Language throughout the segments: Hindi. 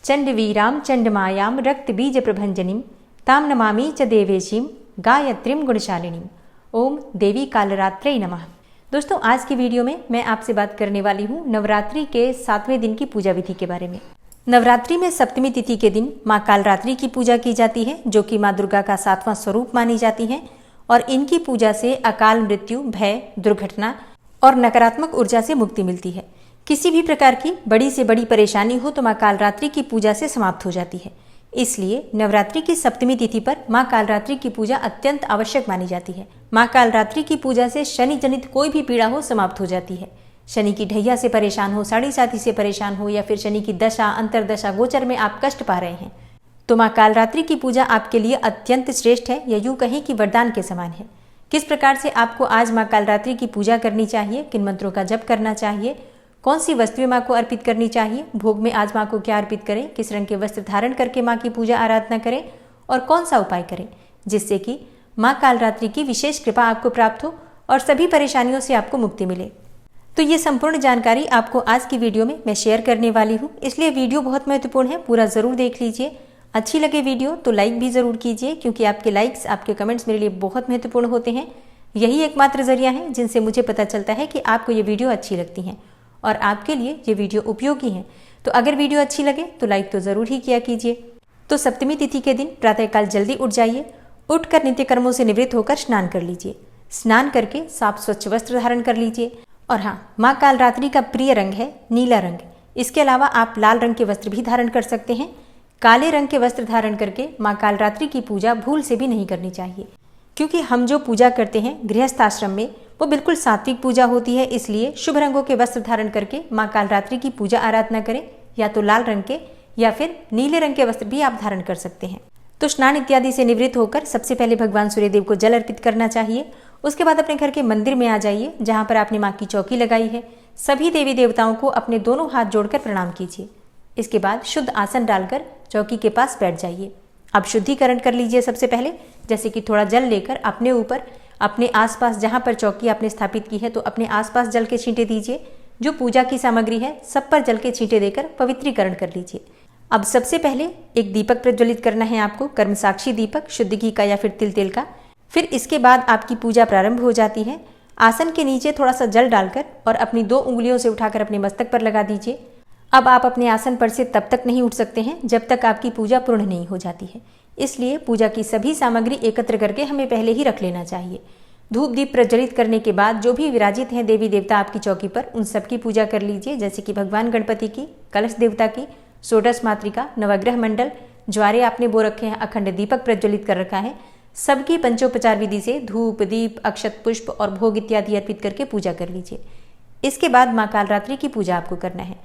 चंडवीरां चंडमायां रक्तबीजप्रभंजनीं तां नमामि च देवेशीं गायत्रीं गुणशालिनीं। ओम देवी कालरात्रै नमः। दोस्तों, आज की वीडियो में मैं आपसे बात करने वाली हूँ नवरात्रि के 7वें दिन की पूजा विधि के बारे में। नवरात्रि में सप्तमी तिथि के दिन माँ कालरात्रि की पूजा की जाती है, जो कि माँ दुर्गा का 7वां स्वरूप मानी जाती है और इनकी पूजा से अकाल मृत्यु, भय, दुर्घटना और नकारात्मक ऊर्जा से मुक्ति मिलती है। किसी भी प्रकार की बड़ी से बड़ी परेशानी हो तो माँ कालरात्रि की पूजा से समाप्त हो जाती है। इसलिए नवरात्रि की सप्तमी तिथि पर माँ कालरात्रि की पूजा अत्यंत आवश्यक मानी जाती है। माँ कालरात्रि की पूजा से शनि जनित कोई भी पीड़ा हो समाप्त हो जाती है। शनि की ढैया से परेशान हो, साढ़े साथी से परेशान हो या फिर शनि की दशा, अंतरदशा, गोचर में आप कष्ट पा रहे हैं तो माँ कालरात्रि की पूजा आपके लिए अत्यंत श्रेष्ठ है, या यूं कहें कि वरदान के समान है। किस प्रकार से आपको आज माँ कालरात्रि की पूजा करनी चाहिए, किन मंत्रों का जप करना चाहिए, कौन सी वस्तुएं माँ को अर्पित करनी चाहिए, भोग में आज माँ को क्या अर्पित करें, किस रंग के वस्त्र धारण करके माँ की पूजा आराधना करें और कौन सा उपाय करें जिससे कि माँ कालरात्रि की विशेष कृपा आपको प्राप्त हो और सभी परेशानियों से आपको मुक्ति मिले, तो ये संपूर्ण जानकारी आपको आज की वीडियो में मैं शेयर करने वाली हूँ। इसलिए वीडियो बहुत महत्वपूर्ण है, पूरा जरूर देख लीजिए। अच्छी लगे वीडियो तो लाइक भी जरूर कीजिए, क्योंकि आपके लाइक्स, आपके कमेंट्स मेरे लिए बहुत महत्वपूर्ण होते हैं। यही एकमात्र जरिया है जिनसे मुझे पता चलता है कि आपको ये वीडियो अच्छी लगती हैं और आपके लिए ये वीडियो उपयोगी है। तो अगर वीडियो अच्छी लगे तो लाइक तो जरूर ही किया कीजिए। तो सप्तमी तिथि के दिन प्रातःकाल जल्दी उठ जाइए, उठकर नित्य कर्मों से निवृत्त होकर स्नान कर लीजिए। स्नान करके साफ स्वच्छ वस्त्र धारण कर लीजिए। और हाँ, माँ कालरात्रि का प्रिय रंग है नीला रंग। इसके अलावा आप लाल रंग के वस्त्र भी धारण कर सकते हैं। काले रंग के वस्त्र धारण करके माँ कालरात्रि की पूजा भूल से भी नहीं करनी चाहिए, क्योंकि हम जो पूजा करते हैं गृहस्थ आश्रम में वो बिल्कुल सात्विक पूजा होती है। इसलिए शुभ रंगों के वस्त्र धारण करके माँ कालरात्रि की पूजा आराधना करें, या तो लाल रंग के या फिर नीले रंग के वस्त्र भी आप धारण कर सकते हैं। तो स्नान इत्यादि से निवृत्त होकर सबसे पहले भगवान सूर्यदेव को जल अर्पित करना चाहिए। उसके बाद अपने घर के मंदिर में आ जाइए, जहाँ पर आपने माँ की चौकी लगाई है। सभी देवी देवताओं को अपने दोनों हाथ जोड़कर प्रणाम कीजिए। इसके बाद शुद्ध आसन डालकर चौकी के पास बैठ जाइए। अब शुद्धिकरण कर लीजिए सबसे पहले, जैसे कि थोड़ा जल लेकर अपने ऊपर, अपने आसपास जहाँ पर चौकी आपने स्थापित की है तो अपने आसपास जल के छींटे दीजिए। जो पूजा की सामग्री है सब पर जल के छींटे देकर पवित्रीकरण कर लीजिए। अब सबसे पहले एक दीपक प्रज्वलित करना है आपको, कर्म साक्षी दीपक, शुद्ध घी का या फिर तिल तेल का। फिर इसके बाद आपकी पूजा प्रारंभ हो जाती है। आसन के नीचे थोड़ा सा जल डालकर और अपनी 2 उंगलियों से उठाकर अपने मस्तक पर लगा दीजिए। अब आप अपने आसन पर से तब तक नहीं उठ सकते हैं जब तक आपकी पूजा पूर्ण नहीं हो जाती है। इसलिए पूजा की सभी सामग्री एकत्र करके हमें पहले ही रख लेना चाहिए। धूप दीप प्रज्वलित करने के बाद जो भी विराजित हैं देवी देवता आपकी चौकी पर, उन सबकी पूजा कर लीजिए, जैसे कि भगवान गणपति की, कलश देवता की, षोडश मातृका, नवग्रह मंडल, ज्वारे आपने बो रखे हैं, अखंड दीपक प्रज्वलित कर रखा है। सबकी पंचोपचार विधि से धूप दीप अक्षत पुष्प और भोग इत्यादि अर्पित करके पूजा कर लीजिए। इसके बाद माँ कालरात्रि की पूजा आपको करना है।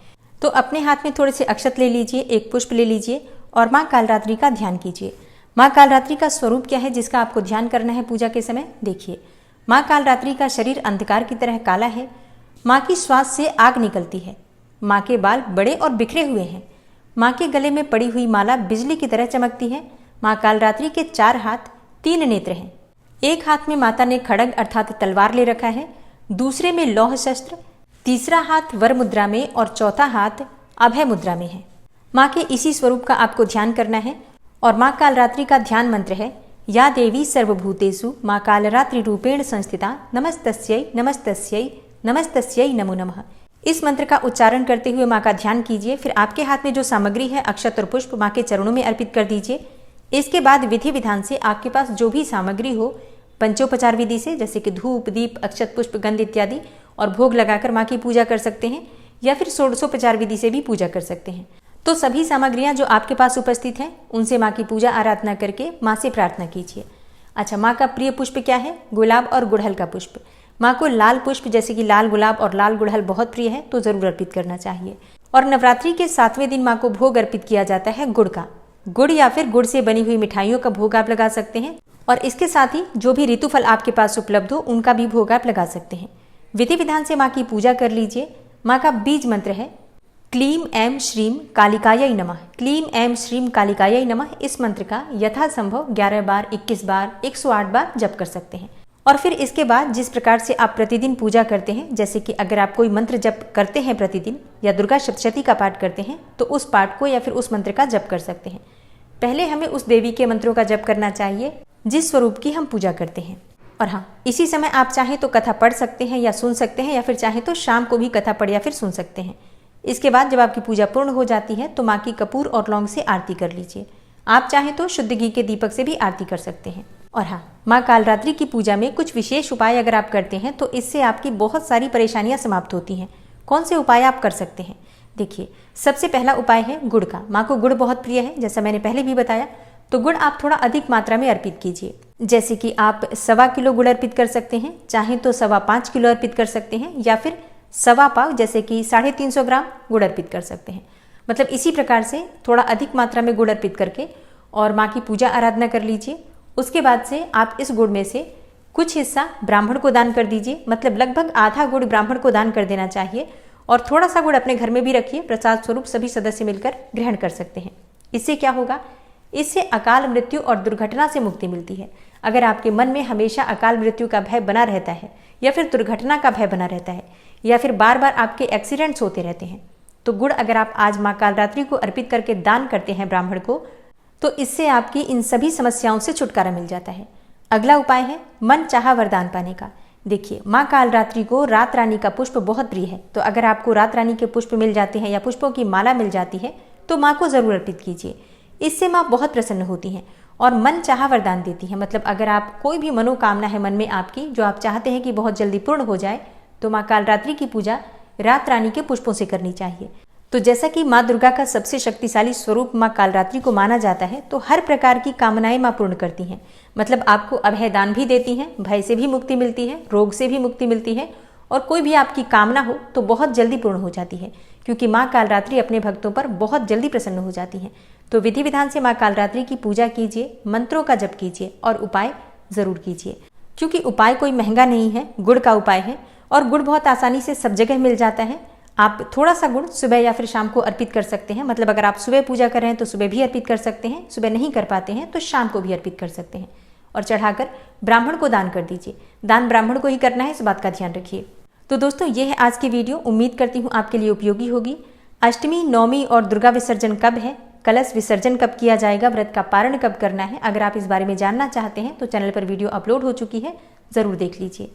तो अपने हाथ में थोड़े से अक्षत ले लीजिए, एक पुष्प ले लीजिए और माँ कालरात्रि का ध्यान कीजिए। माँ कालरात्रि का स्वरूप क्या है जिसका आपको ध्यान करना है पूजा के समय, देखिए। माँ कालरात्रि का शरीर अंधकार की तरह काला है। माँ की श्वास से आग निकलती है। माँ के बाल बड़े और बिखरे हुए हैं। माँ के गले में पड़ी हुई माला बिजली की तरह चमकती है। माँ कालरात्रि के 4 हाथ, 3 नेत्र हैं। एक हाथ में माता ने खड्ग अर्थात तलवार ले रखा है, दूसरे में लौह शस्त्र, तीसरा हाथ वर मुद्रा में और चौथा हाथ अभय मुद्रा में है। माँ के इसी स्वरूप का आपको ध्यान करना है। और माँ कालरात्रि का ध्यान मंत्र है, या देवी सर्वभूतेषु माँ कालरात्रि रूपेण संस्थिता नमस्तस्यै नमस्तस्यै नमस्तस्यै नमो नमः। इस मंत्र का उच्चारण करते हुए माँ का ध्यान कीजिए। फिर आपके हाथ में जो सामग्री है अक्षत और पुष्प माँ के चरणों में अर्पित कर दीजिए। इसके बाद विधि विधान से आपके पास जो भी सामग्री हो पंचोपचार विधि से, जैसे कि धूप दीप अक्षत पुष्प गंध इत्यादि, और भोग लगाकर माँ की पूजा कर सकते हैं, या फिर षोडशोपचार विधि से भी पूजा कर सकते हैं। तो सभी सामग्रियां जो आपके पास उपस्थित हैं उनसे माँ की पूजा आराधना करके माँ से प्रार्थना कीजिए। अच्छा, माँ का प्रिय पुष्प क्या है? गुलाब और गुड़हल का पुष्प। माँ को लाल पुष्प जैसे कि लाल गुलाब और लाल गुड़हल बहुत प्रिय है, तो जरूर अर्पित करना चाहिए। और नवरात्रि के 7वें दिन माँ को भोग अर्पित किया जाता है गुड़ का। गुड़ या फिर गुड़ से बनी हुई मिठाइयों का भोग आप लगा सकते हैं, और इसके साथ ही जो भी ऋतुफल आपके पास उपलब्ध हो उनका भी भोग आप लगा सकते हैं। विधि विधान से माँ की पूजा कर लीजिए। माँ का बीज मंत्र है क्लीम ऐं श्रीम कालिकायै नमः। क्लीम ऐं श्रीम कालिकायै नमः। इस मंत्र का यथासंभव 11 बार, 21 बार, 108 बार जप कर सकते हैं। और फिर इसके बाद जिस प्रकार से आप प्रतिदिन पूजा करते हैं, जैसे कि अगर आप कोई मंत्र जप करते हैं प्रतिदिन या दुर्गा सप्तशती का पाठ करते हैं, तो उस पाठ को या फिर उस मंत्र का जप कर सकते हैं। पहले हमें उस देवी के मंत्रों का जप करना चाहिए जिस स्वरूप की हम पूजा करते हैं। और हाँ, इसी समय आप चाहें तो कथा पढ़ सकते हैं या सुन सकते हैं, या फिर चाहें तो शाम को भी कथा पढ़ या फिर सुन सकते हैं। इसके बाद जब आपकी पूजा पूर्ण हो जाती है तो माँ की कपूर और लौंग से आरती कर लीजिए। आप चाहें तो शुद्ध घी के दीपक से भी आरती कर सकते हैं। और हाँ, माँ कालरात्रि की पूजा में कुछ विशेष उपाय अगर आप करते हैं तो इससे आपकी बहुत सारी परेशानियां समाप्त होती हैं। कौन से उपाय आप कर सकते हैं? देखिए, सबसे पहला उपाय है गुड़ का। माँ को गुड़ बहुत प्रिय है, जैसा मैंने पहले भी बताया। तो गुड़ आप थोड़ा अधिक मात्रा में अर्पित कीजिए, जैसे कि आप 1.25 किलो गुड़ अर्पित कर सकते हैं, चाहे तो 5.25 किलो अर्पित कर सकते हैं, या फिर 1.25 पाव जैसे कि 350 ग्राम गुड़ अर्पित कर सकते हैं। मतलब इसी प्रकार से थोड़ा अधिक मात्रा में गुड़ अर्पित करके और माँ की पूजा आराधना कर लीजिए। उसके बाद से आप इस गुड़ में से कुछ हिस्सा ब्राह्मण को दान कर दीजिए, मतलब लगभग आधा गुड़ ब्राह्मण को दान कर देना चाहिए, और थोड़ा सा गुड़ अपने घर में भी रखिए, प्रसाद स्वरूप सभी सदस्य मिलकर ग्रहण कर सकते हैं। इससे क्या होगा? इससे अकाल मृत्यु और दुर्घटना से मुक्ति मिलती है। अगर आपके मन में हमेशा अकाल मृत्यु का भय बना रहता है, या फिर दुर्घटना का भय बना रहता है, या फिर बार बार आपके एक्सीडेंट्स होते रहते हैं, तो गुड़ अगर आप आज माँ कालरात्रि को अर्पित करके दान करते हैं ब्राह्मण को, तो इससे आपकी इन सभी समस्याओं से छुटकारा मिल जाता है। अगला उपाय है मन चाहा वरदान पाने का। देखिए, माँ कालरात्रि को रात रानी का पुष्प बहुत प्रिय है, तो अगर आपको रात रानी के पुष्प मिल जाते हैं या पुष्पों की माला मिल जाती है तो माँ को जरूर अर्पित कीजिए। इससे माँ बहुत प्रसन्न होती हैं और मन चाहा वरदान देती है। मतलब अगर आप कोई भी मनोकामना है मन में आपकी जो आप चाहते हैं कि बहुत जल्दी पूर्ण हो जाए, तो माँ कालरात्रि की पूजा रात रानी के पुष्पों से करनी चाहिए। तो जैसा कि माँ दुर्गा का सबसे शक्तिशाली स्वरूप माँ कालरात्रि को माना जाता है, तो हर प्रकार की कामनाएं माँ पूर्ण करती हैं। मतलब आपको अभय दान भी देती हैं, भय से भी मुक्ति मिलती है, रोग से भी मुक्ति मिलती है, और कोई भी आपकी कामना हो तो बहुत जल्दी पूर्ण हो जाती है, क्योंकि माँ कालरात्रि अपने भक्तों पर बहुत जल्दी प्रसन्न हो जाती हैं। तो विधि विधान से माँ कालरात्रि की पूजा कीजिए, मंत्रों का जप कीजिए और उपाय जरूर कीजिए। क्योंकि उपाय कोई महंगा नहीं है, गुड़ का उपाय है, और गुड़ बहुत आसानी से सब जगह मिल जाता है। आप थोड़ा सा गुड़ सुबह या फिर शाम को अर्पित कर सकते हैं। मतलब अगर आप सुबह पूजा कर रहे हैं तो सुबह भी अर्पित कर सकते हैं, सुबह नहीं कर पाते हैं तो शाम को भी अर्पित कर सकते हैं, और चढ़ाकर ब्राह्मण को दान कर दीजिए। दान ब्राह्मण को ही करना है, इस बात का ध्यान रखिए। तो दोस्तों, ये है आज की वीडियो। उम्मीद करती हूँ आपके लिए उपयोगी होगी। अष्टमी, नवमी और दुर्गा विसर्जन कब है, कलश विसर्जन कब किया जाएगा, व्रत का पारण कब करना है, अगर आप इस बारे में जानना चाहते हैं तो चैनल पर वीडियो अपलोड हो चुकी है, जरूर देख लीजिए।